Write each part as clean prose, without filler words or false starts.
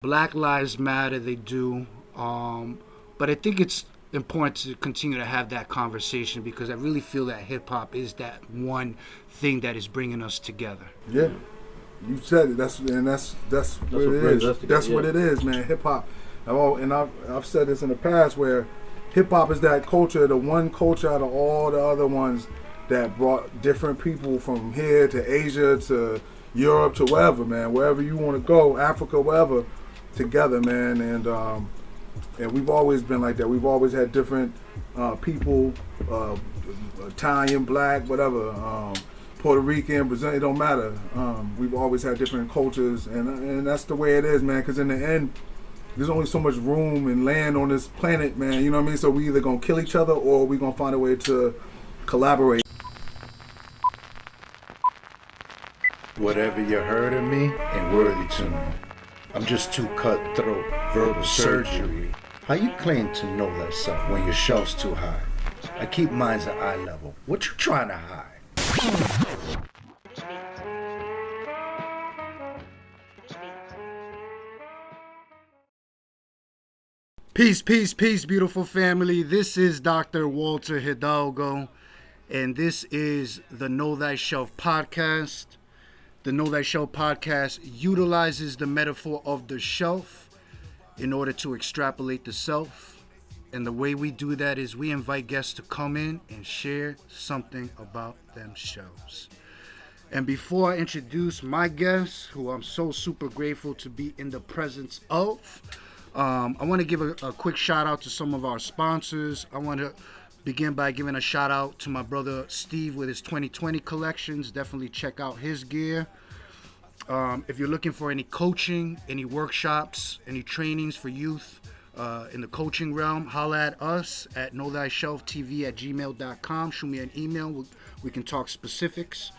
Black Lives Matter, they do. But I think it's important to continue to have that conversation because I really feel that hip hop is that one thing that is bringing us together. Yeah, you said it. That's what it is. That's what it is, man. Hip hop. And I've said this in the past where hip hop is that culture, the one culture out of all the other ones that brought different people from here to Asia to Europe to wherever you want to go, Africa, wherever, together, man. And we've always been like that. We've always had different people, Italian, black, whatever, Puerto Rican, Brazilian, it don't matter. We've always had different cultures, and that's the way it is, man. Because in the end, there's only so much room and land on this planet, man. You know what I mean? So we either gonna kill each other or we gonna find a way to collaborate. Whatever you heard of me ain't worthy to me. I'm just too cutthroat, verbal surgery. How you claim to know that stuff when your shelf's too high? I keep mines at eye level. What you trying to hide? Peace, peace, peace, beautiful family. This is Dr. Walter Hidalgo, and this is the Know Thyself podcast. The Know Thyself podcast utilizes the metaphor of the shelf in order to extrapolate the self. And the way we do that is we invite guests to come in and share something about themselves. And before I introduce my guests, who I'm so super grateful to be in the presence of, I want to give a quick shout out to some of our sponsors. I want to begin by giving a shout out to my brother Steve with his 2020 collections. Definitely check out his gear. If you're looking for any coaching, any workshops, any trainings for youth in the coaching realm, holla at us at knowthyselftv@gmail.com. Shoot me an email. We can talk specifics.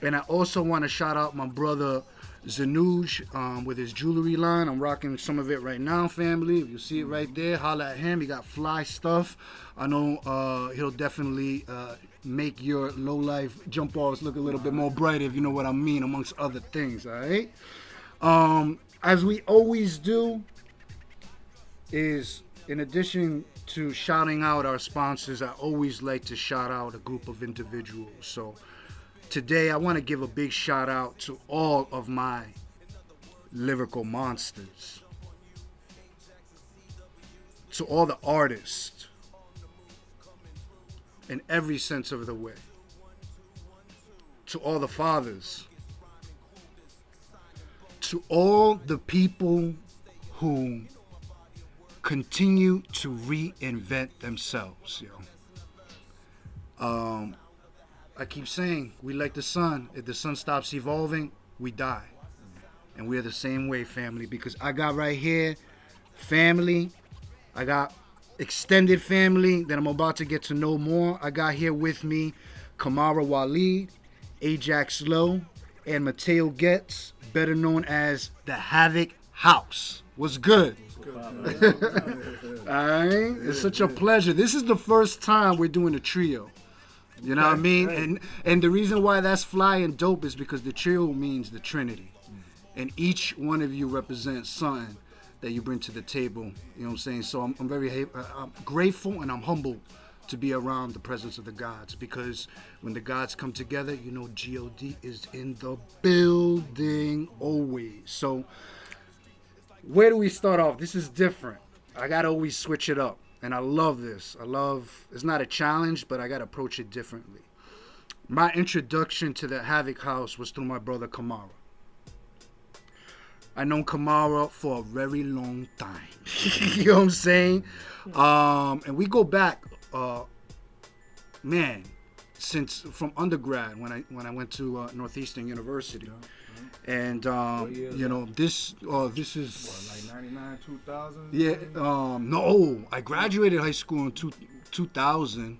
And I also want to shout out my brother Zanuj with his jewelry line. I'm rocking some of it right now, family. If you see it right there, holla at him. He got fly stuff. I know he'll definitely make your low life jump balls look a little bit more bright, if you know what I mean, amongst other things. All right. As we always do, is in addition to shouting out our sponsors, I always like to shout out a group of individuals. So today, I want to give a big shout out to all of my lyrical monsters, to all the artists in every sense of the way, to all the fathers, to all the people who continue to reinvent themselves, I keep saying, we like the sun. If the sun stops evolving, we die. And we're the same way, family, because I got right here family. I got extended family that I'm about to get to know more. I got here with me Kamara Waleed, Ajax Lowe, and Mateo Getz, better known as the Havoc House. What's good? All right? It's such a pleasure. This is the first time we're doing a trio. You know what I mean? And the reason why that's fly and dope is because the trio means the Trinity. And each one of you represents something that you bring to the table. You know what I'm saying? So I'm very I'm grateful and I'm humbled to be around the presence of the gods, because when the gods come together, you know God is in the building always. So where do we start off? This is different. I got to always switch it up. And I love this. It's not a challenge, but I got to approach it differently. My introduction to the Havoc House was through my brother Kamara. I known Kamara for a very long time. You know what I'm saying? And we go back, since from undergrad when I went to Northeastern University. And you know, this is what, like 99, 2000? Yeah. No, I graduated high school in 2000.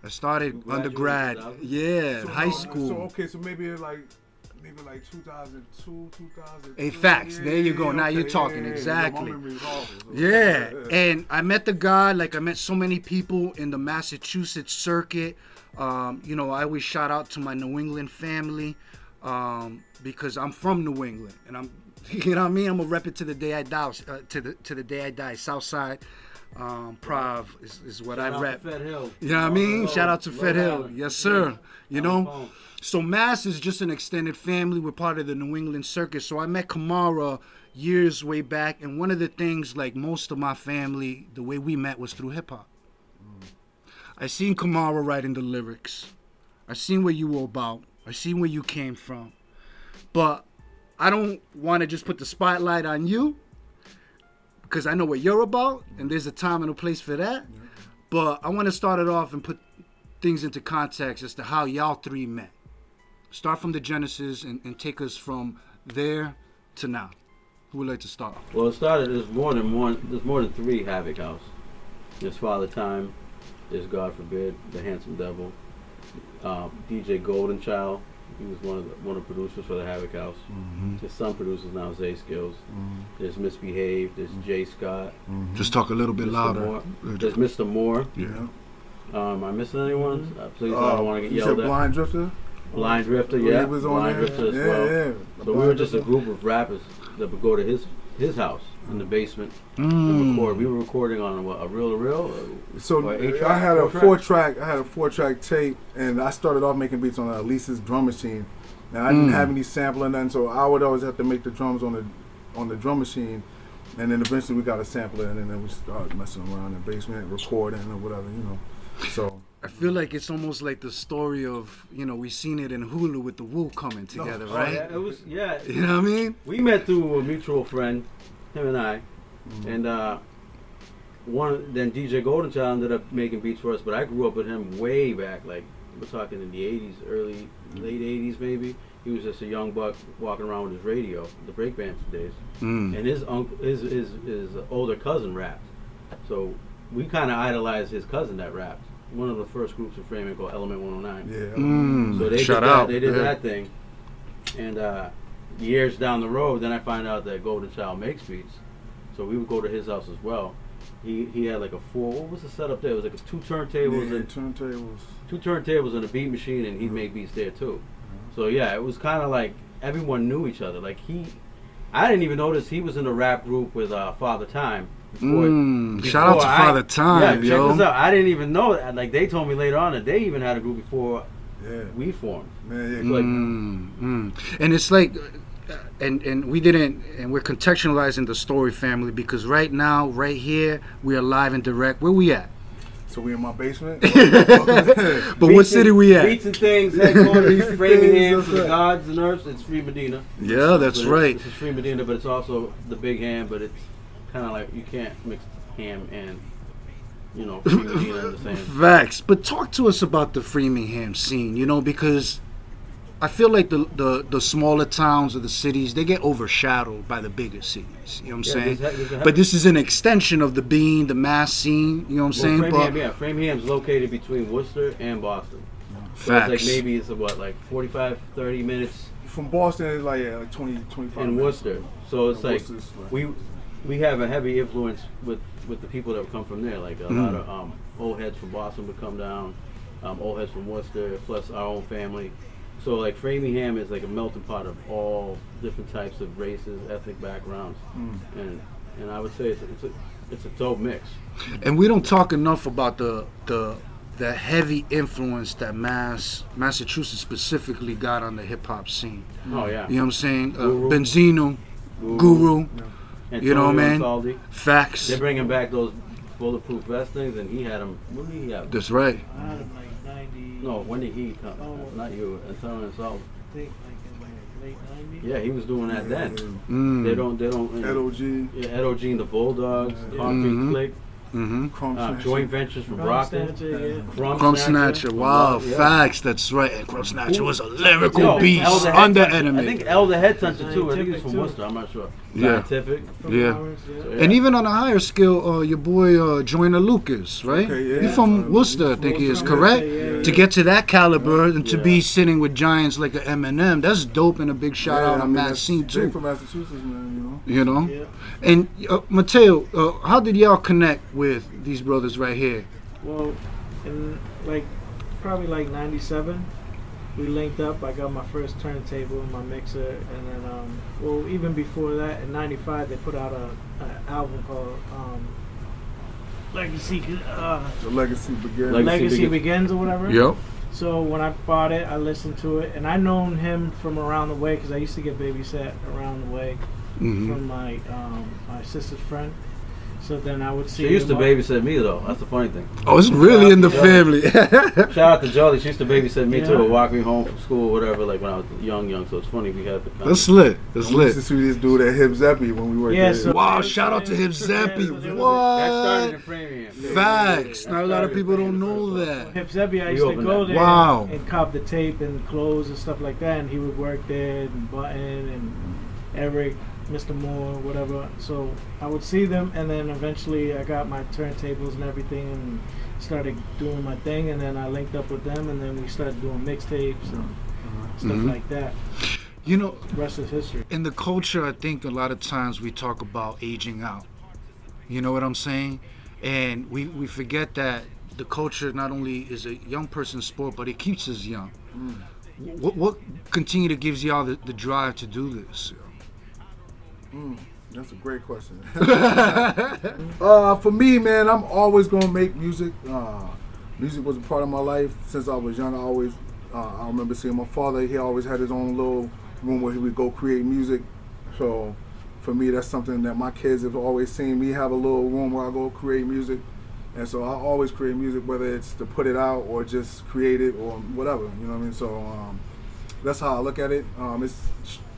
I started undergrad. Yeah, so, high school. So maybe like 2002, 2003. Hey, facts. There you go. Now you're talking exactly. Yeah, and I met the God like I met so many people in the Massachusetts circuit. You know, I always shout out to my New England family. Because I'm from New England, and I'm You know what I mean? I'm gonna rep it to the day I die. To the day I die. Southside, Prov is what I rep. Fed Hill. You know what I mean? Shout out to Fed Hill. Island. Yes, sir. Yeah. You know? So Mass is just an extended family. We're part of the New England circus. So I met Kamara years way back, and one of the things, like most of my family, the way we met was through hip hop. I seen Kamara writing the lyrics. I seen what you were about. I seen where you came from. But I don't want to just put the spotlight on you, because I know what you're about, and there's a time and a place for that. But I want to start it off and put things into context as to how y'all three met. Start from the genesis and take us from there to now. Who would like to start? Well, it started. There's more than one. There's more than 3 Havoc House. There's Father Time. There's God Forbid, the Handsome Devil. DJ Golden Child. He was one of the producers for the Havoc House. Mm-hmm. His son produces now, Zay Skills. Mm-hmm. There's Misbehave. There's Jay Scott. Mm-hmm. Just talk a little bit Mr. louder. Moore. There's Mr. Moore. Yeah. Am I missing anyone? Please, I don't want to get You yelled said at. Blind Drifter? Blind Drifter, Oh, yeah. he was on Blind there? Drifter as Yeah, well. yeah. So we were just a group of rappers that would go to his house in the basement and record. We were recording on a reel to reel. So Or 8-track, I had a 4-track? 4-track tape, and I started off making beats on Lisa's drum machine. Now I didn't have any sample or nothing, so I would always have to make the drums on the drum machine, and then eventually we got a sampler, and then we started messing around in the basement, recording or whatever, you know. So I feel like it's almost like the story of, we seen it in Hulu with the Wu coming together, Oh, right? yeah, it was, yeah. You know what I mean? We met through a mutual friend, him and I, and then DJ Golden Child ended up making beats for us. But I grew up with him way back, like we're talking in the '80s, late '80s maybe. He was just a young buck walking around with his radio, the breakdance days, and his uncle, his older cousin rapped. So we kind of idolized his cousin that rapped. One of the first groups of framing called Element 109. yeah. So they Shout did that. out. They did Yeah. that thing, and years down the road, then I find out that Golden Child makes beats. So we would go to his house as well. He had like what was the setup there? It was like 2 turntables Yeah, and turntables. 2 turntables and a beat machine, and he'd make beats there too. So yeah, it was kind of like everyone knew each other. Like I didn't even notice he was in a rap group with Father Time. Shout out to Father Time, yeah, yo. check this out. I didn't even know that. Like they told me later on that they even had a group before we formed. Man, Like, And it's like, and we didn't, and we're contextualizing the story, family, because right now, right here, we are live and direct. Where we at? So we in my basement. But what city we at? Beats and Things, headquarters, Framingham, That's for the right. gods and earths. It's Free Medina. Yeah, that's So right. It's Free Medina, but it's also the Big Ham. But it's kind of like you can't mix ham and Free Medina in the same. Facts. But talk to us about the Framingham scene, because I feel like the smaller towns or the cities, they get overshadowed by the bigger cities. You know what I'm saying? But this is an extension of the Mass scene. You know what I'm saying? Framingham's located between Worcester and Boston. So Facts. it's like maybe it's 45, 30 minutes From Boston, it's like 20, 25 in minutes. Worcester. So it's like Worcester's like- we have a heavy influence with the people that come from there. Like a lot of old heads from Boston would come down, old heads from Worcester, plus our own family. So like Framingham is like a melting pot of all different types of races, ethnic backgrounds, and I would say it's a dope mix. And we don't talk enough about the heavy influence that Massachusetts specifically got on the hip hop scene. Oh yeah. You know what I'm saying? Guru. Benzino, Guru, you know what I mean? Saldi. Facts. They're bringing back those bulletproof vest things, and he had them. When did he have them? That's right. I had him like 90. No, when did he come? Oh. Not you, Antonio Saldi. I think like in the late 90s. Yeah, he was doing that then. Mm. They don't. Ed O.G., Yeah, Ed O.G. and the Bulldogs, Concrete Click, Mm-hmm. Crumb Snatcher. Joint Ventures from Crumb Brockton, Snatcher, yeah. Crumb Snatcher. Wow, Yeah. facts. That's right. And Crumb Snatcher was a lyrical Yo, beast Elder under Head Toucher. enemy. I think Elder Head Toucher too. I think he was Scientific from too. Worcester. I'm not sure. Yeah. Scientific. From Yeah. Lawrence, yeah. Yeah. And even on a higher scale, your boy Joyner Lucas, right? Okay, yeah. He's from Worcester, I think he is, Worcester, correct? yeah. To get to that caliber and to Yeah. be sitting with giants like a Eminem, that's dope, and a big shout Yeah, out I on mean, that that's scene big too. for Massachusetts, man, You know? Yeah. And Mateo, how did y'all connect with these brothers right here? Well, in like probably like 97, we linked up. I got my first turntable and my mixer, and then well, even before that, in '95 they put out an album called Legacy. The legacy begins. Legacy Begins or whatever. Yep. So when I bought it, I listened to it, and I known him from around the way because I used to get babysat around the way from my sister's friend. So then I would see. She used to him babysit me though. That's the funny thing. Oh, it's really in the family. Shout out to Jolly. She used to babysit me Yeah. too, walk me home from school, whatever. Like when I was young. So it's funny we had the. That's lit. That's We used to lit. see this dude at Hip Zeppy when we were Yeah, there. so- Wow, shout out to Hip Zeppy. So there was That started What? in Framingham. Facts. Not a lot of started people in don't Framingham know first. that. Hip Zeppy, I We used to opened go that. there Wow. and cop the tape and clothes and stuff like that, and he would work there, and Button and Eric, Mr. Moore, whatever. So I would see them, and then eventually I got my turntables and everything, and started doing my thing, and then I linked up with them, and then we started doing mixtapes and stuff like that. You know, The rest is history. in the culture, I think a lot of times we talk about aging out. You know what I'm saying? And we forget that the culture not only is a young person's sport, but it keeps us young. What continue to gives y'all the drive to do this? That's a great question. For me, man, I'm always gonna make music. Music was a part of my life since I was young. I remember seeing my father. He always had his own little room where he would go create music. So for me, that's something that my kids have always seen me have a little room where I go create music. And so I always create music, whether it's to put it out or just create it or whatever. You know what I mean? So that's how I look at it.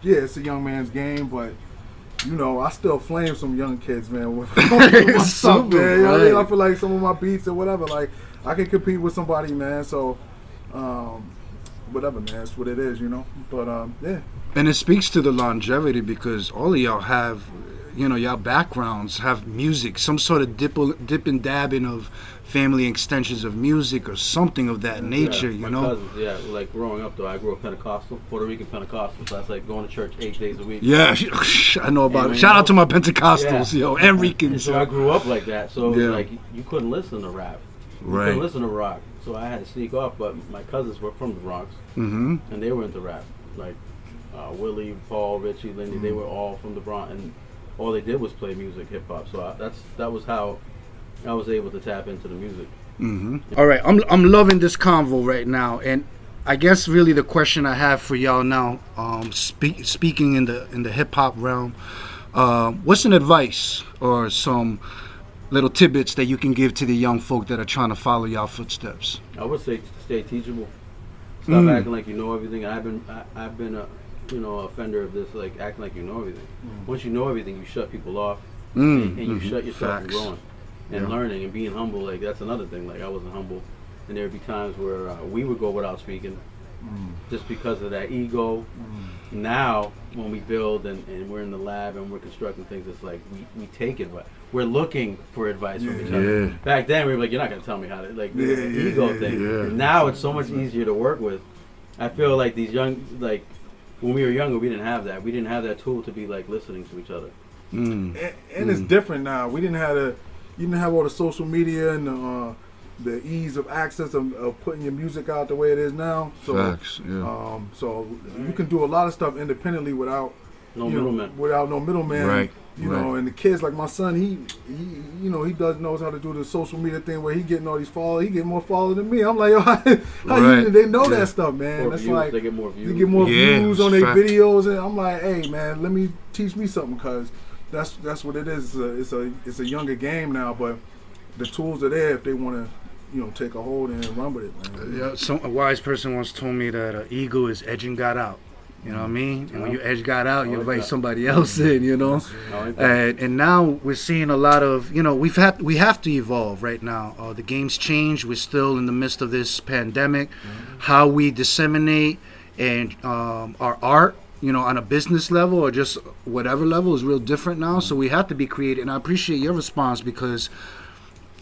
It's a young man's game, but you know, I still flame some young kids, man. With my stuff, Super, man. You know what I mean? right. I feel like some of my beats or whatever, like I can compete with somebody, man. So, whatever, man. That's what it is, you know. But yeah. And it speaks to the longevity because all of y'all have, you know, y'all backgrounds have music, some sort of dip and dabbing of family extensions of music or something of that nature, Yeah, you my know? Cousins, like growing up though, I grew up Pentecostal, Puerto Rican Pentecostal, so that's like going to church 8 days a week. Yeah, I know about And it. Shout out to my Yeah. Pentecostals, yo, and And Ricans. so I grew up like that, so Yeah. like you couldn't listen to rap, you Right. couldn't listen to rock, so I had to sneak off. But my cousins were from the Bronx, Mm-hmm. and they were into rap, like Willie, Paul, Richie, Lindy. They were all from the Bronx, and all they did was play music, hip hop. So that was how I was able to tap into the music. Mm-hmm. All right, I'm loving this convo right now, and I guess really the question I have for y'all now, speaking in the hip hop realm, what's an advice or some little tidbits that you can give to the young folk that are trying to follow y'all footsteps? I would say stay teachable. Stop acting like you know everything. I've been a offender of this, like acting like you know everything. Once you know everything, you shut people off, and you shut yourself from Facts. growing and learning and being humble. Like that's another thing. Like I wasn't humble, and there'd be times where we would go without speaking, just because of that ego. Now, when we build and we're in the lab and we're constructing things, it's like we take advice. We're looking for advice from each other. Yeah. Back then, we were like, "You're not gonna tell me how to like the Yeah, ego yeah, thing." yeah. And now it's so much easier to work with. I feel like these young, like when we were younger, we didn't have that. We didn't have that tool to be like listening to each other. Mm. And it's different now. We didn't have you didn't have all the social media and the ease of access of putting your music out the way it is now. So, Facts, yeah. So you can do a lot of stuff independently without No you know, middleman. without no middleman. Right, You right. know, and the kids like my son, he knows how to do the social media thing where he getting all these followers. He get more followers than me. I'm like, yo, how Right. you, they know Yeah. that stuff, man. More That's views, like they get more views. you get more Yeah, views on their fact. videos, and I'm like, hey, man, let me teach me something, cause that's what it is. It's a younger game now, but the tools are there if they want to, take a hold and run with it, man. Yeah, a wise person once told me that ego is edging God out. You know what I mean? And when you edge God out, you like invite that. somebody else in, you know? I like that. And now we're seeing a lot of, we have to evolve right now. The game's changed. We're still in the midst of this pandemic. How we disseminate and our art, on a business level or just whatever level is real different now. So we have to be creative. And I appreciate your response because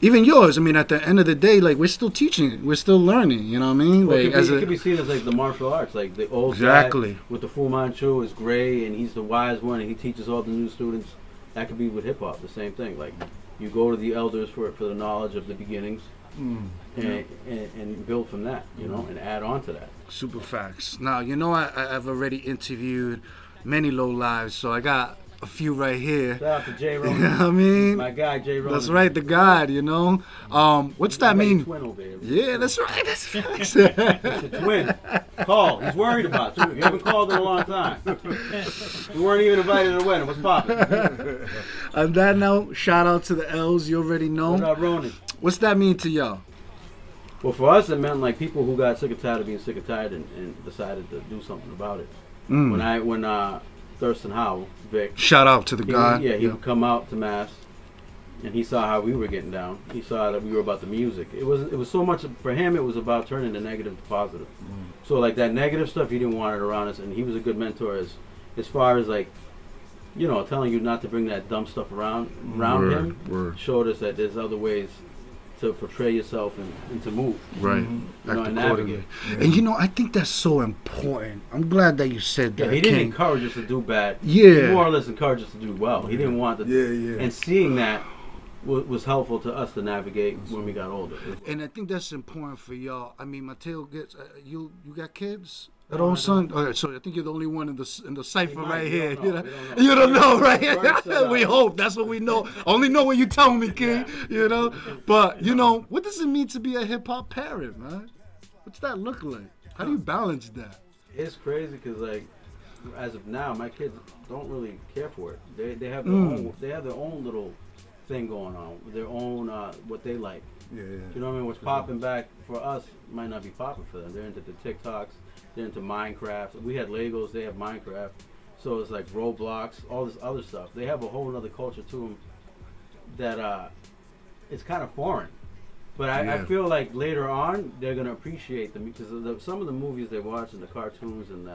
even yours, I mean, at the end of the day, like we're still teaching, we're still learning, you know what I mean? Well, Like, it could be seen as like the martial arts, like the old Exactly. guy with the Fu Manchu is gray and he's the wise one and he teaches all the new students. That could be with hip hop, the same thing. Like you go to the elders for the knowledge of the beginnings, and build from that, you know, and add on to that. Super facts. Now, you know, I've already interviewed many low lives, so I got a few right here. Shout out to Jay You Ronan. know what I mean? My guy Jay Ronan. That's right, the God, you know. What's that mean? Twin over here. Yeah, that's right. That's facts. It's a twin. Call. He's worried about you. You haven't called in a long time. You weren't even invited to the wedding. What's poppin'? On that note, shout out to the L's. You already know. What up, Ronan? What's that mean to y'all? Well, for us, it meant like people who got sick and tired of being sick and tired and decided to do something about it. When Thurston Howell, Vic, Shout out to the God. he would come out to Mass, and he saw how we were getting down. He saw that we were about the music. It was so much for him. It was about turning the negative to positive. So like that negative stuff, he didn't want it around us, and he was a good mentor as far as like, you know, telling you not to bring that dumb stuff around him. Word. Showed us that there's other ways to portray yourself and to move. Right. You know, Act and accordingly. navigate. And you know, I think that's so important. I'm glad that you said that. Yeah, he didn't King. encourage us to do bad. Yeah. He more or less encouraged us to do well. He didn't want to. Yeah. And seeing that was helpful to us to navigate when we got older. And I think that's important for y'all. I mean, Mateo gets you got kids at all, son? All right, so I think you're the only one in the cipher might, right we here. don't know, You we know, don't know. you don't know, First, right? We hope that's what we know. Only know when you tell me, King. You know, but you know, what does it mean to be a hip hop parent, man? What's that look like? How do you balance that? It's crazy because like, as of now, my kids don't really care for it. They have their own. They have their own little thing going on. Their own what they like. Yeah. You know what I mean? What's popping back for us might not be popping for them. They're into the TikToks. They're into Minecraft. We had Legos. They have Minecraft. So it's like Roblox, all this other stuff. They have a whole other culture to them that it's kind of foreign. But I feel like later on they're gonna appreciate them because some of the movies they watch and the cartoons and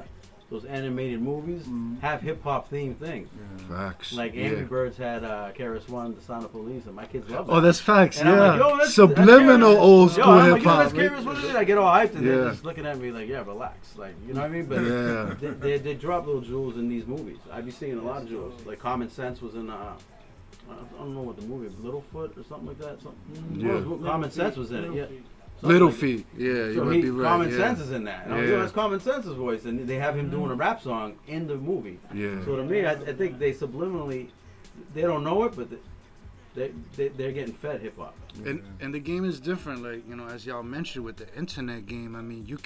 those animated movies have hip hop themed things. Facts. Like Angry Birds had KRS-One, The Sound of Police, and my kids love that. Oh, that's facts. And I'm yeah. like, yo, that's Subliminal KRS. old Yo, school I'm like, hip yo, hop. that's KRS-One. I get all hyped and they're Yeah. just looking at me like, yeah, relax. Like, you know what I mean? But Yeah. they drop little jewels in these movies. I be seeing a lot of jewels. Like Common Sense was in I don't know what the movie was, Littlefoot or something like that. Common Sense was in it. Yeah. Something Little like that. Feet. Yeah, you So might be right. Common yeah. Sense is in that. And I'm like, Yeah. yo, that's Common Sense's voice, and they have him doing a rap song in the movie. Yeah. So to me, I think they subliminally, they don't know it, but they're getting fed hip hop. And the game is different, like, you know, as y'all mentioned with the internet game. I mean, you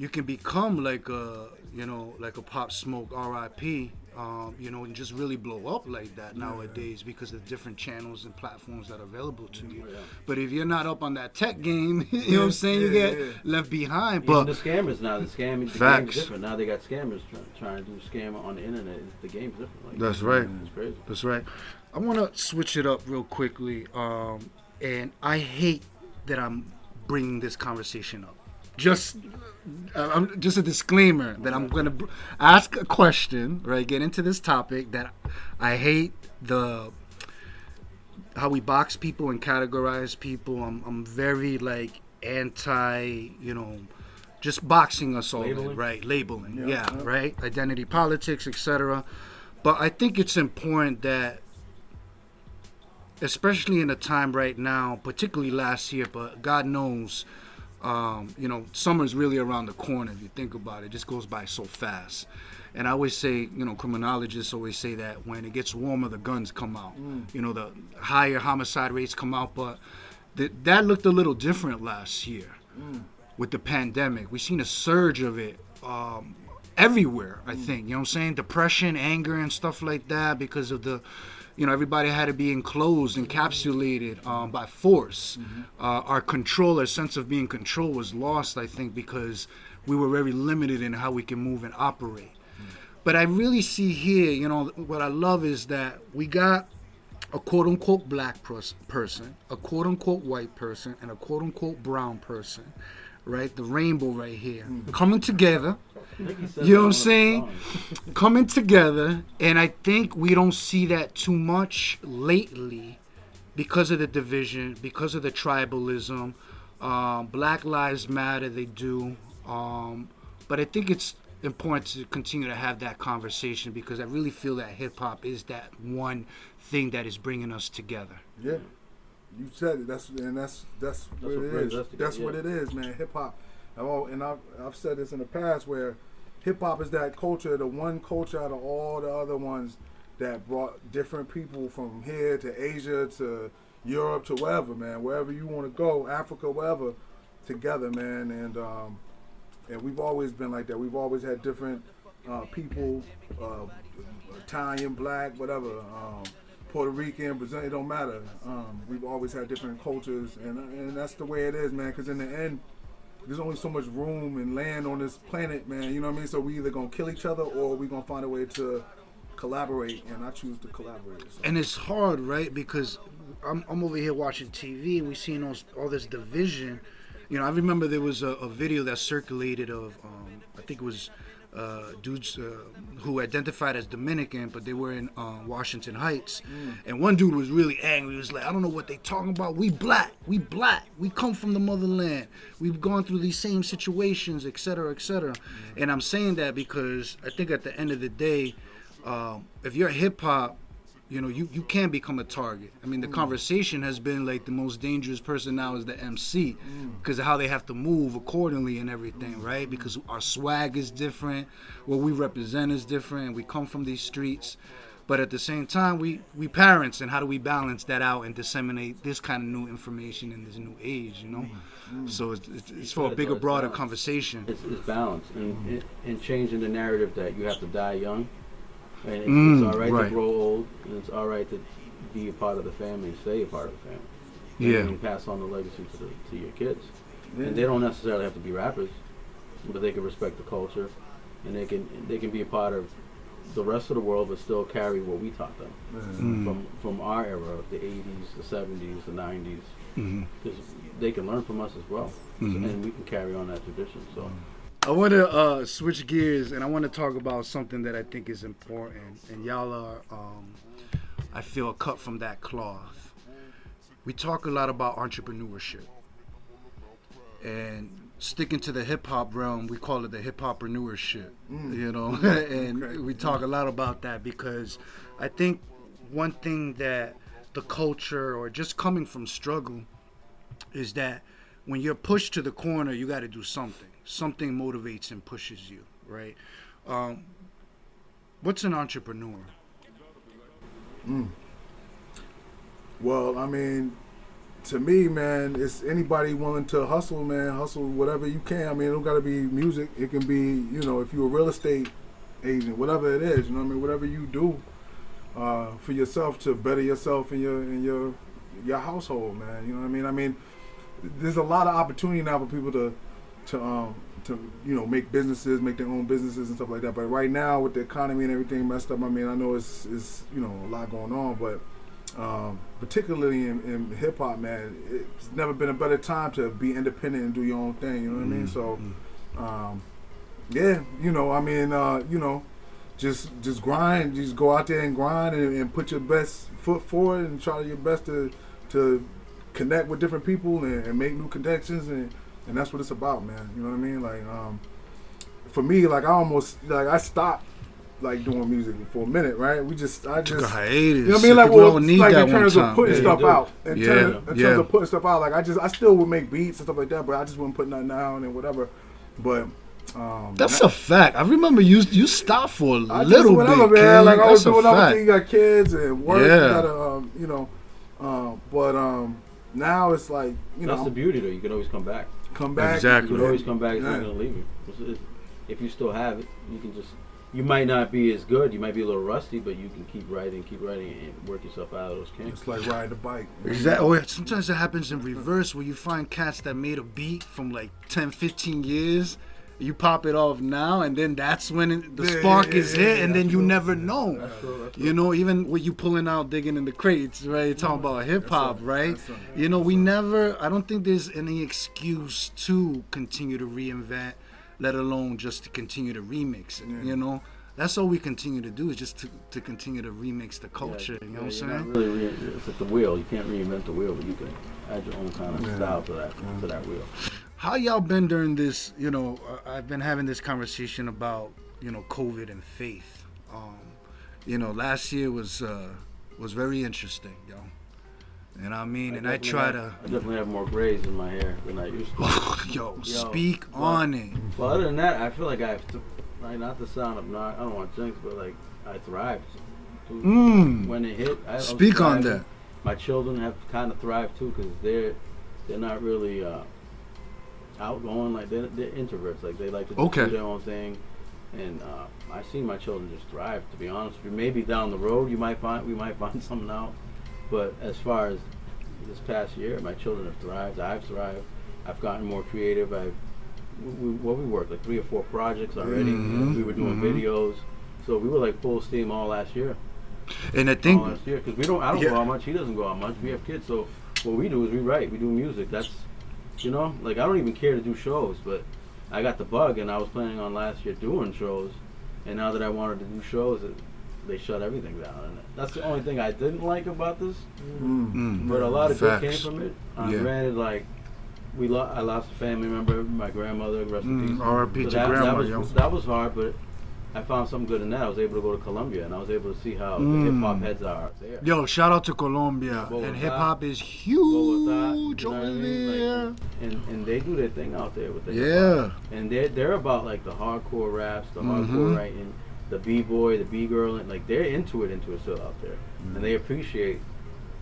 can become like a, you know, like a Pop Smoke R.I.P. You know, and just really blow up like that nowadays because of the different channels and platforms that are available to you. Yeah. But if you're not up on that tech game, you know what I'm saying, you get left behind. Even But the scammers now, the game's Facts. different. Now they got scammers trying to do scam on the internet. The game's different. Like, That's right. It's crazy. That's right. I want to switch it up real quickly, and I hate that I'm bringing this conversation up. Just a disclaimer that I'm going to ask a question, right? Get into this topic that I hate how we box people and categorize people. I'm very like anti, you know, just boxing us all, Labeling? in, right? Labeling, yeah, right? Identity politics, etc. But I think it's important that, especially in a time right now, particularly last year, but God knows, you know, summer's really around the corner. If you think about it, it just goes by so fast. And I always say, you know, criminologists always say that when it gets warmer, the guns come out. You know, the higher homicide rates come out. But that looked a little different last year with the pandemic. We've seen a surge of it everywhere, I think. You know what I'm saying? Depression, anger, and stuff like that because of the, you know, everybody had to be enclosed, encapsulated by force. Our control, our sense of being controlled was lost, I think, because we were very limited in how we can move and operate. But I really see here, you know, what I love is that we got a quote-unquote black person, a quote-unquote white person, and a quote-unquote brown person, right? The rainbow right here, coming together. You know what I'm saying? Coming together, and I think we don't see that too much lately because of the division, because of the tribalism. Black Lives Matter, they do. But I think it's important to continue to have that conversation because I really feel that hip-hop is that one thing that is bringing us together. Yeah. You said it. That's what what it brings is. us together, That's what yeah. it is, man. Hip hop. And I've said this in the past where hip hop is that culture, the one culture out of all the other ones that brought different people from here to Asia to Europe to wherever you want to go, Africa, wherever, together, man. And we've always been like that. We've always had different people, Italian, black, whatever, Puerto Rican, Brazilian, it don't matter. We've always had different cultures, and that's the way it is, man. Because in the end, there's only so much room and land on this planet, man. You know what I mean? So we either gonna kill each other or we gonna find a way to collaborate, and I choose to collaborate. So. And it's hard, right? Because I'm over here watching TV and we seeing all this division. You know, I remember there was a video that circulated of, I think it was dudes who identified as Dominican, but they were in Washington Heights. And one dude was really angry. He was like, I don't know what they talking about. We black. We come from the motherland. We've gone through these same situations, et cetera, et cetera. And I'm saying that because I think at the end of the day, if you're hip hop, you know, you can become a target. I mean, the conversation has been like the most dangerous person now is the MC because of how they have to move accordingly and everything, right? Because our swag is different, what we represent is different, we come from these streets. But at the same time, we parents, and how do we balance that out and disseminate this kind of new information in this new age, you know? So it's for a bigger, broader conversation. It's balance and changing the narrative that you have to die young. And it's all right to grow old, and it's all right to be a part of the family and stay a part of the family. Yeah. And pass on the legacy to your kids. And they don't necessarily have to be rappers, but they can respect the culture, and they can be a part of the rest of the world, but still carry what we taught them from our era, the 80s, the 70s, the 90s, because they can learn from us as well, and we can carry on that tradition. So. I want to switch gears, and I want to talk about something that I think is important, and y'all are, I feel, cut from that cloth. We talk a lot about entrepreneurship, and sticking to the hip-hop realm, we call it the hip-hoppreneurship, you know, and we talk a lot about that because I think one thing that the culture, or just coming from struggle, is that when you're pushed to the corner, you got to do something. Something motivates and pushes you, right? What's an entrepreneur? Well, I mean, to me, man, it's anybody willing to hustle, man. Hustle whatever you can. I mean, it don't got to be music. It can be, you know, if you're a real estate agent, whatever it is, you know what I mean? Whatever you do for yourself to better yourself in your household, man. You know what I mean? I mean, there's a lot of opportunity now for people to you know, make businesses, make their own businesses and stuff like that. But right now with the economy and everything messed up, I mean, I know it's you know, a lot going on, but particularly in hip hop, man, it's never been a better time to be independent and do your own thing. You know what I mean? So, yeah, you know, I mean, you know, just grind, just go out there and grind and put your best foot forward and try your best to connect with different people and make new connections and that's what it's about, man. You know what I mean? Like, for me, like I stopped like doing music for a minute, right? I Took a just hiatus. you know what I mean? Like, well, need like that in terms one of time. putting stuff out, in terms Yeah. of putting stuff out, like I still would make beats and stuff like that, but I just wouldn't put nothing down and whatever. But That's a fact. I remember you stopped for a I little just whatever, bit, man. kid. Like I was That's a doing other fact. things, you got kids and work, Yeah. you gotta, you know, but now it's like, you That's know, the beauty, though. You can always come back. come back. Exactly. You can always come back. It's Yeah. not going to leave you. If you still have it, you can just. You might not be as good. You might be a little rusty, but you can keep writing, and work yourself out of those kinks. It's like riding a bike. Exactly. Oh, yeah. Sometimes it happens in reverse where you find cats that made a beat from like 10, 15 years. You pop it off now, and then that's when the spark is hit, and then you never know. That's true. You know, even when you pulling out, digging in the crates, right? You're talking about hip hop, right? That's right. You know, I don't think there's any excuse to continue to reinvent, let alone just to continue to remix it, you know? That's all we continue to do is just to continue to remix the culture, you know what I'm saying? Really, it's like the wheel. You can't reinvent the wheel, but you can add your own kind of style to that wheel. How y'all been during this, you know, I've been having this conversation about, you know, COVID and faith. You know, last year was very interesting, yo. You know what I mean? And I try to. I definitely have more grays in my hair than I used to. Yo, speak on it. Well, other than that, I feel like I have to, like, not the sound of, I don't want to jinx, but like, I thrived. When it hit, I was Speak on thriving. that. My children have kind of thrived too, because they're not really outgoing. Like they're introverts. Like they like to do their own thing. And I've seen my children just thrive. To be honest with you, maybe down the road we might find something out. But as far as this past year, my children have thrived. I've thrived. I've gotten more creative. We worked like 3 or 4 projects already. We were doing videos, so we were like full steam all last year. And I think all last year, because I don't go out much. He doesn't go out much. We have kids, so what we do is we write. We do music. That's, like I don't even care to do shows, but I got the bug, and I was planning on last year doing shows, and now that I wanted to do shows, they shut everything down. And that's the only thing I didn't like about this. But a lot of good came from it. Granted, like I lost a family member, my grandmother, rest in peace. R.I.P. to grandma, yo. That was hard, but I found something good in that. I was able to go to Colombia, and I was able to see how the hip-hop heads are there. Yo, shout out to Colombia. Bogota, and hip-hop is huge Bogota, over I mean? there. Like, and they do their thing out there with the Yeah. And they're about like the hardcore raps, the hardcore writing, the b-boy, the b-girl, and like they're into it still out there. And they appreciate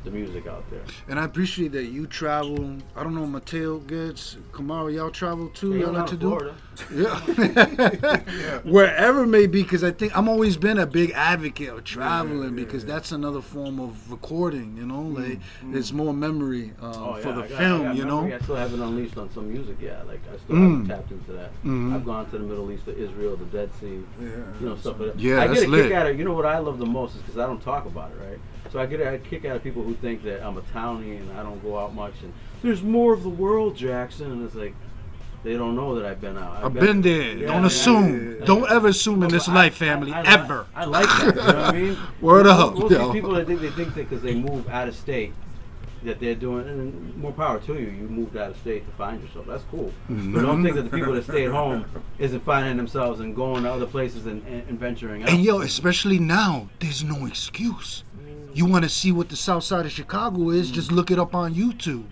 the music out there. And I appreciate that you travel. I don't know, Mateo gets, Kamara, y'all travel too? Hey, y'all like to Florida. do? Yeah. Wherever it may be, because I think I'm always been a big advocate of traveling because that's another form of recording, like it's more memory for the film, I still haven't unleashed on some music yet. Like I still haven't tapped into that. I've gone to the Middle East, to Israel, the Dead Sea, stuff like that. Yeah, I that's get a lit. kick out of, what I love the most is because I don't talk about it, right? So I get a kick out of people who think that I'm a townie and I don't go out much and there's more of the world, Jackson, and it's like they don't know that I've been out. I've been there. Don't assume. Don't ever assume in this life, family. Ever. I like that. You know what I mean? Word up. Most of these people that think that because they move out of state that they're doing, and more power to you. You moved out of state to find yourself. That's cool. But don't think that the people that stay at home isn't finding themselves and going to other places and venturing out. And yo, especially now, there's no excuse. You want to see what the South Side of Chicago is? Just look it up on YouTube.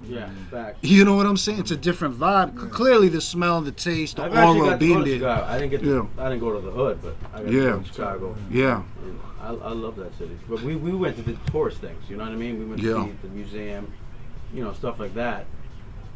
Yeah, in fact. You know what I'm saying? It's a different vibe. Clearly, the smell, the taste, the I've actually aura got of to go being to there. Chicago. I didn't go to the hood, but I got to go to Chicago. Yeah. And I love that city. But we went to the tourist things, you know what I mean? We went to see the museum, stuff like that.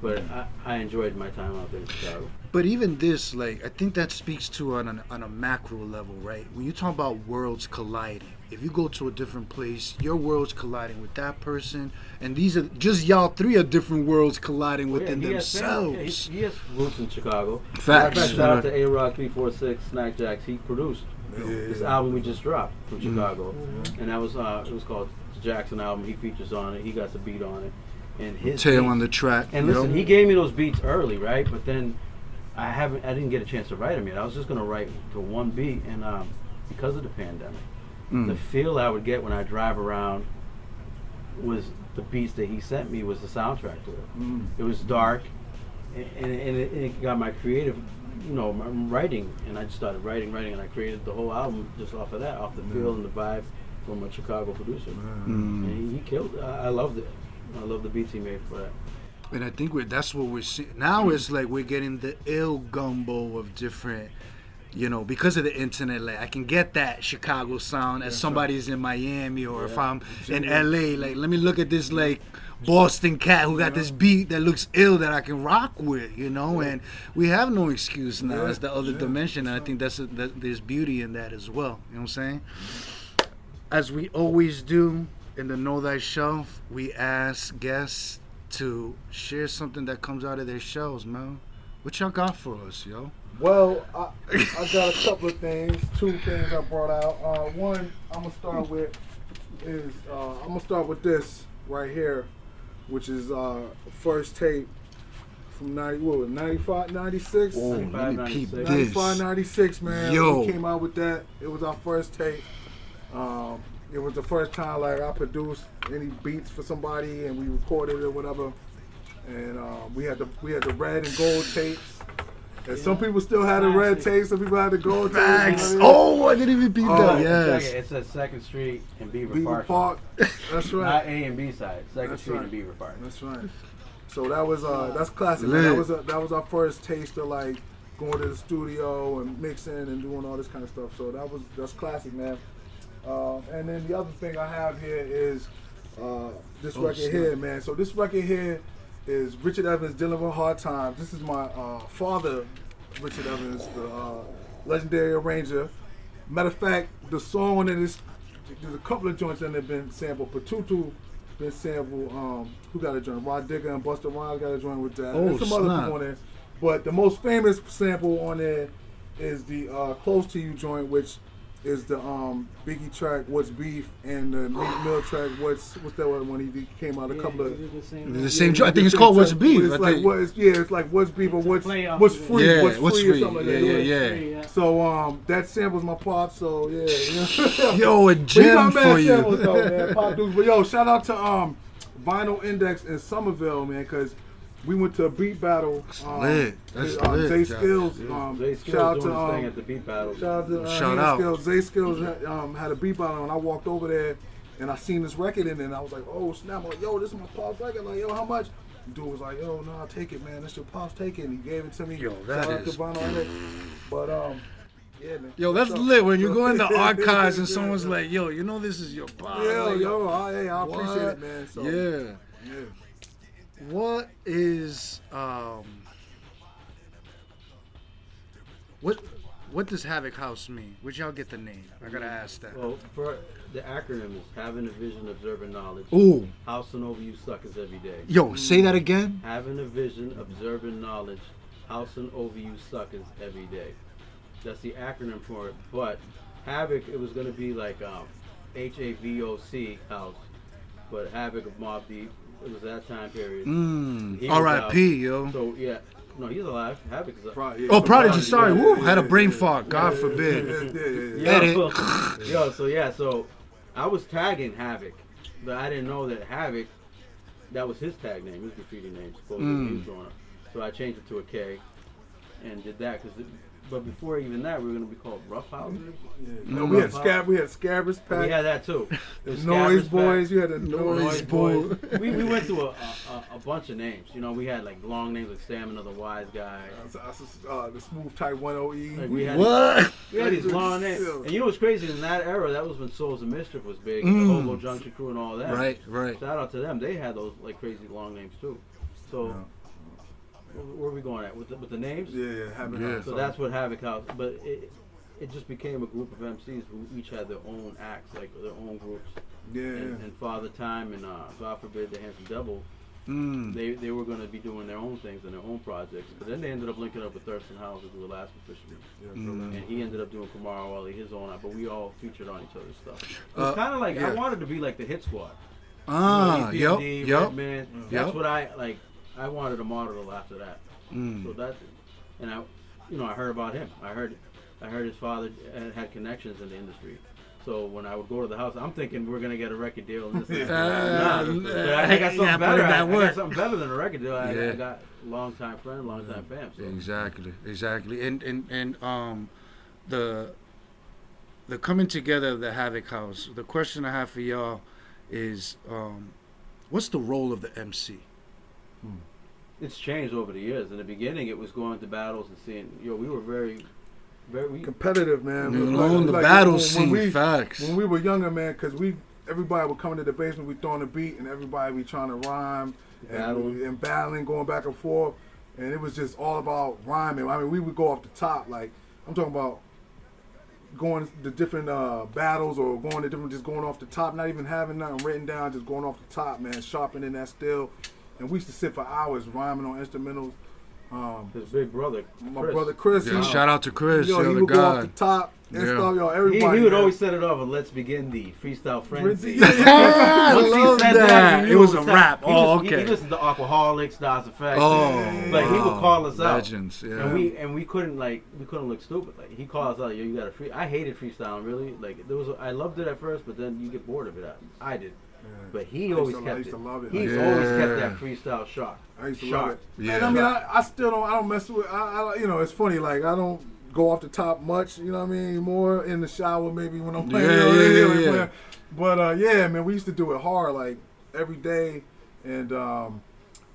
But I enjoyed my time out there in Chicago. But even this, like, I think that speaks to on a macro level, right? When you talk about worlds colliding, if you go to a different place, your world's colliding with that person, and these are just y'all 3 are different worlds colliding within themselves. He has roots in Chicago. Facts. Shout out to A-Rock 346, Snack Jacks. He produced this album we just dropped from Chicago, and that was it was called the Jackson album. He features on it. He got the beat on it, and his tail beats, on the track. And listen, he gave me those beats early, right? But then I didn't get a chance to write them yet. I was just gonna write to one beat, and because of the pandemic, the feel I would get when I drive around was the beats that he sent me was the soundtrack to it. It was dark, and it got my creative, my writing, and I just started writing, and I created the whole album just off of that, off the feel and the vibe from a Chicago producer. And he killed it. I loved it. I love the beats he made for that. And I think that's what we're seeing now. It's like we're getting the ill gumbo of different, because of the internet. Like I can get that Chicago sound as somebody's in Miami, or if I'm in LA. Like let me look at this like Boston cat who got this beat that looks ill that I can rock with, And we have no excuse now. It's the other dimension, and I think there's beauty in that as well. You know what I'm saying? As we always do in the Know Thyself, we ask guests to share something that comes out of their shells, man. What y'all got for us, yo? Well, I got a couple of things, 2 things I brought out. One I'm gonna start with this right here, which is first tape from 95, 96? Oh, let me peep this. 95, 96, man. Yo. We came out with that. It was our first tape. It was the first time like I produced any beats for somebody and we recorded it or whatever. And we had the red and gold tapes. And some people still had the red tape, some people had the gold tape. Facts. You know what I mean? Oh, I didn't even beat Oh, that. Check Yes. it. It says 2nd Street and Beaver Beaver Park. Park. That's Not right. A and B side. 2nd That's Street right. and Beaver Park. That's right. So that was that's classic. Man. Lit. That was our first taste of like going to the studio and mixing and doing all this kind of stuff. So that's classic, man. And then the other thing I have here is this record snap. here, man. So this record here is Richard Evans, Dealing with Hard Times. This is my father, Richard Evans, the legendary arranger. Matter of fact, the song on it is, there's a couple of joints that have been sampled. Patutu been sampled. Who got a joint? Rod Digger and Busta Rhymes got a joint with that. Oh, There's some other snap. people on there. But the most famous sample on there is the Close to You joint, which is the Biggie track, What's Beef, and the Meek Mill track, what's that other one he came out a couple of. The same joint. I think it's called What's Beef. It's I like think. it's like What's Beef or what's play off what's of it. free, Yeah, what's what's free or free. something like Yeah, that. yeah. So that samples my pop. So yeah. Yo, a But he gem got mad for samples you. though, man. Pop dudes. But yo, shout out to Vinyl Index in Somerville, man, because we went to a beat battle. lit. That's lit, Zay Jack. Skills. Zay Skills Shout out doing his thing to at the beat battle. shout out to Shout Zay out. Skills. Zay Skills had a beat battle, and I walked over there and I seen this record in it, and I was like, oh snap! I'm like, yo, this is my pop's record. Like, yo, how much? The dude was like, yo, no, I'll take it, man. That's your pop's take it. And he gave it to me. Yo, that Shout out to is- Vinyl Index. But yeah, man. Yo, that's So- lit when you go in the archives and someone's like, yo, you know this is your pop. Like, Hey, I appreciate what? it, man. So, Yeah. yeah. What is what does Havoc House mean? Where'd y'all get the name? I gotta ask that. Well, for the acronym is having a vision, observing knowledge. Ooh, Housing over you suckers every day. yo, say that again. Having a vision, observing knowledge, housing over you suckers every day. That's the acronym for it. But Havoc, it was gonna be like HAVOC house, but Havoc of Mobb Deep. It was that time period. He was R.I.P. out. Yo. So yeah, no, he's alive. Havoc is alive. Yeah, Oh, so Prodigy. Sorry. yeah, Woo. yeah, Had a yeah, brain yeah. fart. God Yeah, forbid. yeah. Edit. So I was tagging Havoc, but I didn't know that Havoc, that was his tag name, his graffiti name, supposedly he was growing up. So I changed it to a K, and did that but before even that, we were gonna be called Rough Houses. No, we had Scabbers We Pack, had that too. It was Noise Scabbers Boys. Pack, You had the Noise Noise Boys. Boys. we went through a bunch of names. You know, we had like long names like Stamina the Wise Guy. The Smooth Type 10E. Like we had What? We had these long names. And you know what's crazy? In that era, that was when Souls of Mischief was big, and the Hobo Junction Crew and all that. Right. Right. Shout out to them. They had those like crazy long names too. So, where are we going at with the names? Yeah, having Yeah. So that's what Havoc House. But it just became a group of MCs who each had their own acts, like their own groups. And Father Time and God Forbid the Handsome Devil. They were going to be doing their own things and their own projects, but then they ended up linking up with Thurston Howell to do Alaska Fisherman, and he ended up doing Kamara Wally his own. But we all featured on each other's stuff. It was kind of like I wanted to be like the Hit Squad. Yup. Redman. That's Yup. what I like. I wanted a model after that. So that, and I heard about him. I heard his father had connections in the industry. So when I would go to the house, I'm thinking we're gonna get a record deal. And this and that. But I got something better. I got something better than a record deal. I got longtime friend, longtime fam. So. Exactly. And the coming together of the Havoc House. The question I have for y'all is, what's the role of the MC? It's changed over the years. In the beginning, it was going to battles and seeing. We were very competitive, man. The battle scene, facts. When we were younger, man, because everybody would come into the basement, we throwing a beat, and everybody be trying to rhyme and battling, going back and forth, and it was just all about rhyming. I mean, we would go off the top, like I'm talking about going to different battles or going to different, just going off the top, not even having nothing written down, just going off the top, man, sharpening that still. And we used to sit for hours rhyming on instrumentals. His big brother, my brother Chris. Yeah, shout out to Chris. He would go off the top and stuff. Everybody. He would always set it off and let's begin the freestyle frenzy. I Once he love said that. you It knew was a time. rap. He Okay. listened to Alcoholics, Das Effect. Oh, He would call us out. Legends. Yeah. And we couldn't look stupid. Like he called us out. Yo, you got to free. I hated freestyling really. Like I loved it at first, but then you get bored of it. I did. But he I always used to kept it. love it. He's Yeah. always kept that freestyle sharp. I used to Sharp. love it. Yeah. And I mean, I still don't. I don't mess with. You know, it's funny. Like I don't go off the top much. You know what I mean? More in the shower, maybe when I'm playing. Yeah, you know, yeah. playing. But yeah, man, we used to do it hard, like every day, and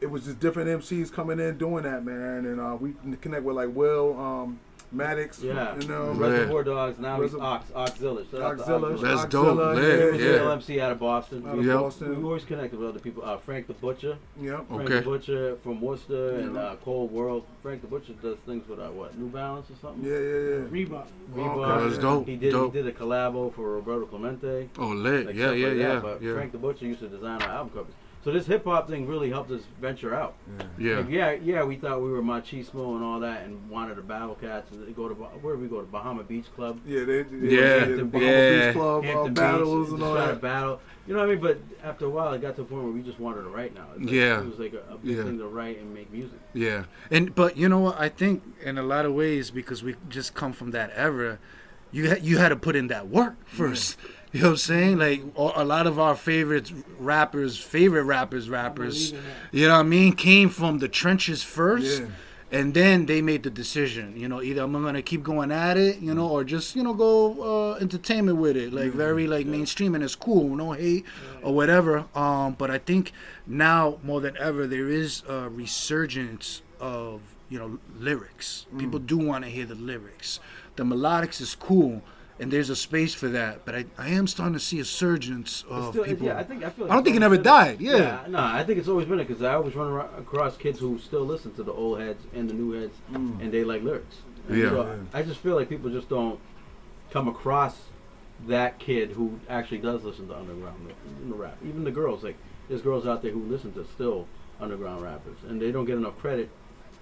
it was just different MCs coming in doing that, man. And we connect with like Will. Maddox, Yeah. you know, Reservoir Dogs, now he's Reservoir- Oxzilla. Shout out to Oxzilla. That's Oxzilla, dope, lit, yeah, He was yeah. an LMC out of Boston. Out of Yep. Boston. We always connected with other people. Frank the Butcher. Yep. Frank Okay. the Butcher from Worcester and Yeah. Cold World. Frank the Butcher does things with what? New Balance or something? Yeah, yeah, yeah. Reebok. Okay. That's dope. He did dope. he did a collabo for Roberto Clemente. Oh, lit. Like Yeah, stuff yeah, like yeah, that. But yeah. Frank the Butcher used to design our album covers. So this hip hop thing really helped us venture out. Yeah. Like, yeah, we thought we were machismo and all that, and wanted to battle cats and go to where did we go to Bahama Beach Club. Yeah, they Yeah, the Bahama yeah. Beach Club Hampton battles Beach, and just all try to that. battle. You know what I mean? But after a while, it got to a point where we just wanted to write now. It's like, Yeah. It was like a big Yeah. thing to write and make music. Yeah, but you know what? I think in a lot of ways, because we just come from that era, you had to put in that work first. You know what I'm saying? Like a lot of our favorite rappers, believe in that. you know what I mean, came from the trenches first. Yeah. And then they made the decision, you know, either I'm gonna keep going at it, you know, or just, you know, go entertainment with it, like very like mainstream, and it's cool, no hate or whatever. But I think now more than ever there is a resurgence of, you know, lyrics. People do want to hear the lyrics. The melodics is cool, and there's a space for that. But I am starting to see a surgence of people. Yeah, I feel like I don't think it it's never always died. been- Yeah. No, I think it's always been it because I always run across kids who still listen to the old heads and the new heads, and they like lyrics. And Yeah. so I just feel like people just don't come across that kid who actually does listen to underground rap. Even the girls, like there's girls out there who listen to still underground rappers, and they don't get enough credit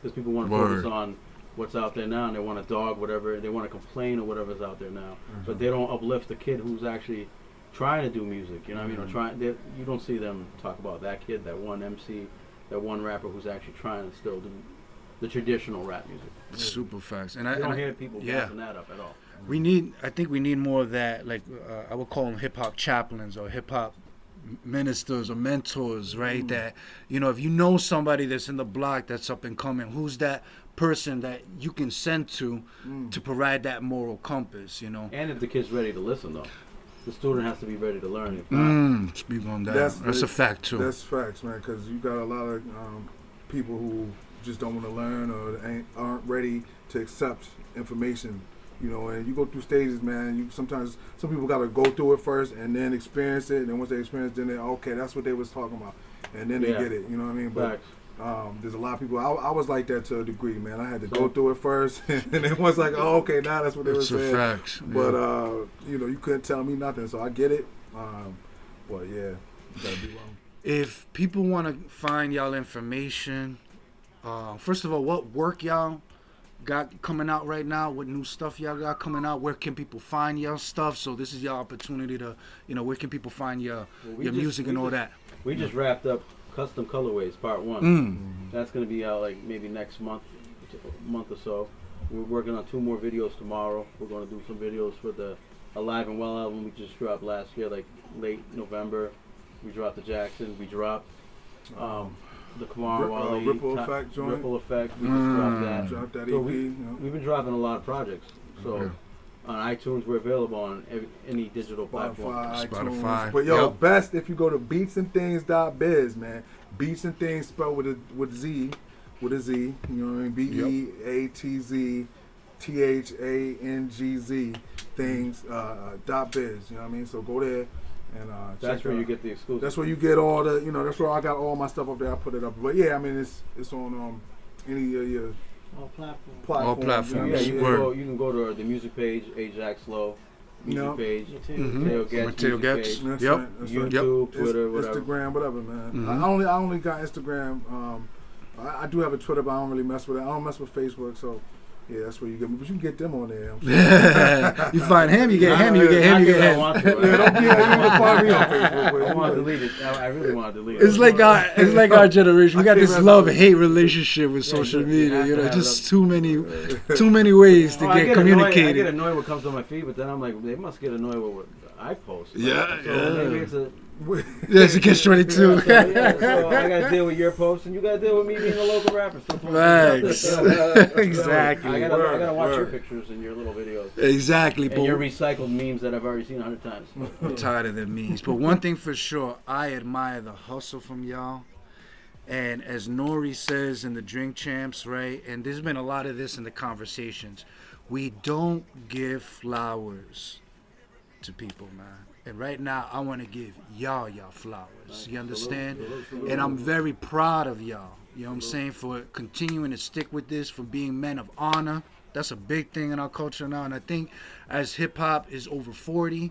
because people want to focus Word. on what's out there now, and they want to dog whatever, they want to complain or whatever's out there now, but they don't uplift the kid who's actually trying to do music. You know what I mean? Or you don't see them talk about that kid, that one MC, that one rapper who's actually trying to still do the traditional rap music. Super facts. And You don't I hear people yeah. bouncing that up at all. I think we need more of that, like I would call them hip hop chaplains or hip hop ministers or mentors, right? That, you know, if you know somebody that's in the block that's up and coming, who's that person that you can send to provide that moral compass, you know? And if the kid's ready to listen, though, the student has to be ready to learn. If not, Speak on that. That's a fact too. That's facts, man. Because you got a lot of people who just don't want to learn or aren't ready to accept information. You know, and you go through stages, man. Sometimes some people got to go through it first and then experience it, and then once they experience it, then they okay, that's what they was talking about, and then they get it. You know what I mean? But facts. there's a lot of people. I was like that to a degree, man. I had to go through it first, and then once like, oh, okay, now that's what they were It's a saying. fact. But you know, you couldn't tell me nothing, so I get it. But yeah, you gotta be wrong. If people want to find y'all information, first of all, what work y'all got coming out right now? What new stuff y'all got coming out? Where can people find y'all stuff? So this is your opportunity to, you know, where can people find your music and all that? We just wrapped up Custom Colorways Part 1. That's going to be out like maybe next month or so. We're working on 2 more videos tomorrow. We're going to do some videos for the Alive and Well album we just dropped last year, like late November. We dropped the Jackson. We dropped the Kamar Wally Ripple Effect joint. Ripple Effect. We just dropped that. Drop that EP. So you know. we've been dropping a lot of projects. So on iTunes, we're available on any digital platform. Spotify, Spotify. iTunes. But yo, Yep. best if you go to beatsandthings.biz, man. Beats and Things spelled with a Z, you know what I mean? BEATZTHANGZ things .biz, you know what I mean? So go there and That's check where it you out. get the exclusive. That's where you get all the, you know, that's where I got all my stuff up there. I put it up. But yeah, I mean, it's on any of your All platforms. platforms. platforms. Yeah, You know what I mean? you can go to the music page, Ajax Low, music Yep. page, Material. Mateo Getz, Mateo music Getz. page, That's Yep. right, that's right. YouTube, Twitter, It's whatever. Instagram, whatever, man. Mhm. I only got Instagram. I do have a Twitter, but I don't really mess with it. I don't mess with Facebook, so yeah, that's where you get me. But you can get them on there. You find him, you get him, you get him, you get I him. want to. Yeah, don't be, you can find me on Facebook. I But want to delete it. I really want to delete it. It's like our generation. We got can't this mess love-hate relationship with Yeah, social you media. have You to know, have just them. too many ways to Oh, I get Annoyed, I communicated. get annoyed what comes on my feed, but then I'm like, they must get annoyed with what I post. Yeah, so yeah. Maybe it's Yes, you catch 22. So I got to deal with your posts, and you got to deal with me being a local rapper. Thanks. Exactly. I gotta watch your pictures and your little videos. Exactly. And your recycled memes that I've already seen 100 times. I'm tired of them memes. But one thing for sure, I admire the hustle from y'all. And as Nori says in the Drink Champs, right? And there's been a lot of this in the conversations. We don't give flowers to people, man. And right now, I want to give y'all flowers. You understand? And I'm very proud of y'all. You know what I'm saying? For continuing to stick with this, for being men of honor. That's a big thing in our culture now. And I think as hip hop is over 40,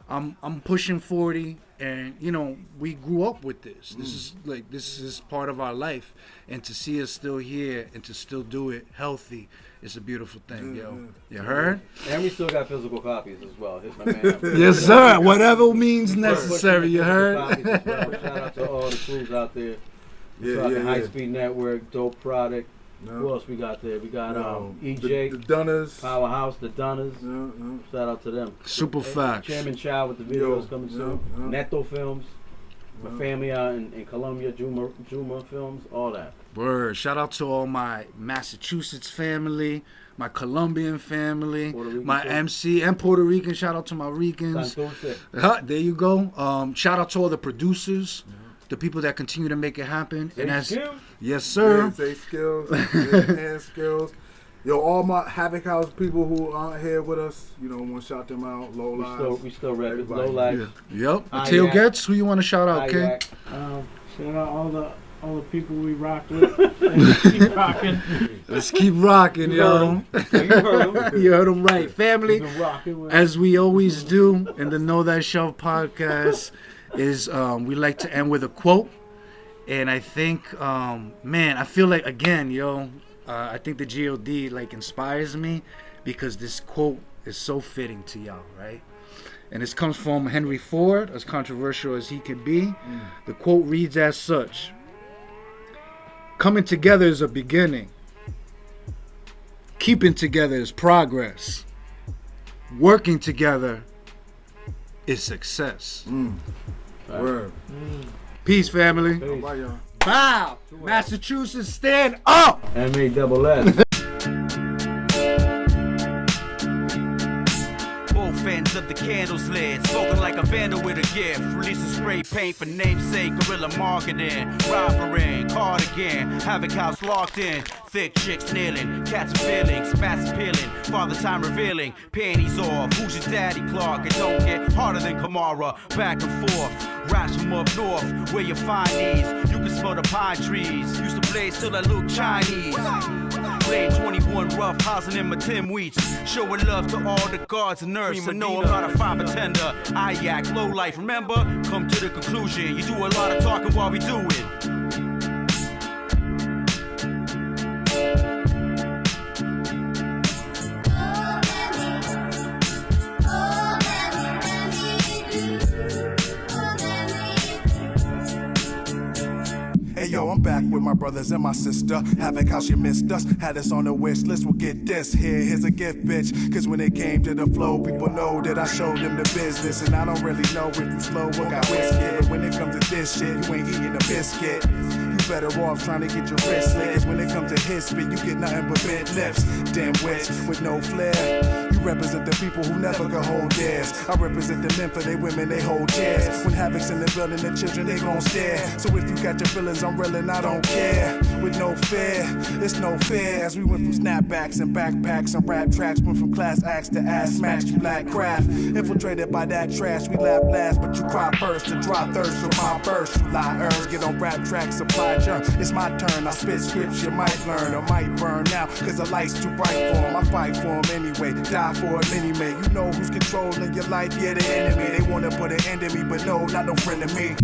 I'm pushing 40, and you know, we grew up with this. This is part of our life, and to see us still here and to still do it healthy is a beautiful thing, yo. You heard? And we still got physical copies as well. Hit my man up. Yes, sir. Whatever means necessary. You heard? Shout out to all the crews out there. High Speed Network, Dope Product. No. Who else we got there? We got EJ, the Dunners, Powerhouse, the Dunners. Shout out to them. Super facts. Chairman Chow with the videos coming soon. Neto Films, my family out in Colombia, Juma Films, all that. Word. Shout out to all my Massachusetts family, my Colombian family, my MC and Puerto Rican. Shout out to my Ricans. There you go. Shout out to all the producers. The people that continue to make it happen. And that's, yes, sir. Say skills, hand skills. Yo, all my Havoc House people who aren't here with us, you know, want to shout them out. Low Lives. We still rep it. Low Lives. Yep. Tail Gets. Who you want to shout out, King? Shout out all the people we rock with. Let's keep rocking. Let's keep rocking, yo. You heard him. You heard him right. Family, rocking as we always do in the Know That Shelf podcast, is we like to end with a quote. And I think, man, I feel like, again, yo, I think the G.O.D. like inspires me because this quote is so fitting to y'all, right? And this comes from Henry Ford, as controversial as he can be. The quote reads as such: coming together is a beginning. Keeping together is progress. Working together is success. Word. Peace, family. All right, y'all. Bow. Massachusetts, stand up. MASS. Ends of the candles lit, spoken like a vandal with a gift. Releasing spray paint for namesake, guerrilla marketing, rivaling, cardigan, Havoc House locked in. Thick chicks kneeling, cats are feeling, spats peeling, father time revealing, panties off. Who's your daddy, Clark? It don't get harder than Kamara, back and forth. Raps from up north, where you find these. You can smell the pine trees. Used to blaze till I look Chinese. Playing 21 rough, housing in my Tim Wheats. Showing love to all the guards and nurses. But no, I'm not a fine pretender. I act low life, remember? Come to the conclusion. You do a lot of talking while we do it. Hey yo, I'm back with my brothers and my sister. Havoc House, you missed us. Had us on the wish list. Well, get this. Here's a gift, bitch. Cause when it came to the flow, people know that I showed them the business. And I don't really know if you slow or got whiskey. But when it comes to this shit, you ain't eating a biscuit. You better off trying to get your wrist lit. Cause when it comes to his spit, you get nothing but bent lips. Damn witch with no flair. You represent the people who never could hold theirs. I represent the men for they women, they hold chairs. When Havoc's in the building, the children, they gon' stare. So if you got your feelings, I'm real and I don't care. With no fear, it's no fair. As we went from snapbacks and backpacks and rap tracks, went from class acts to ass smashed to black craft. Infiltrated by that trash, we laugh last, but you cry first. To dry thirst for my burst. You liars, get on rap tracks, supply germ. It's my turn, I spit scripts you might learn or might burn now. Cause the light's too bright for 'em. I fight for 'em anyway, die for 'em anyway. You know who's controlling your life, yeah, the enemy. They wanna put an end to me, but no, not no friend of me.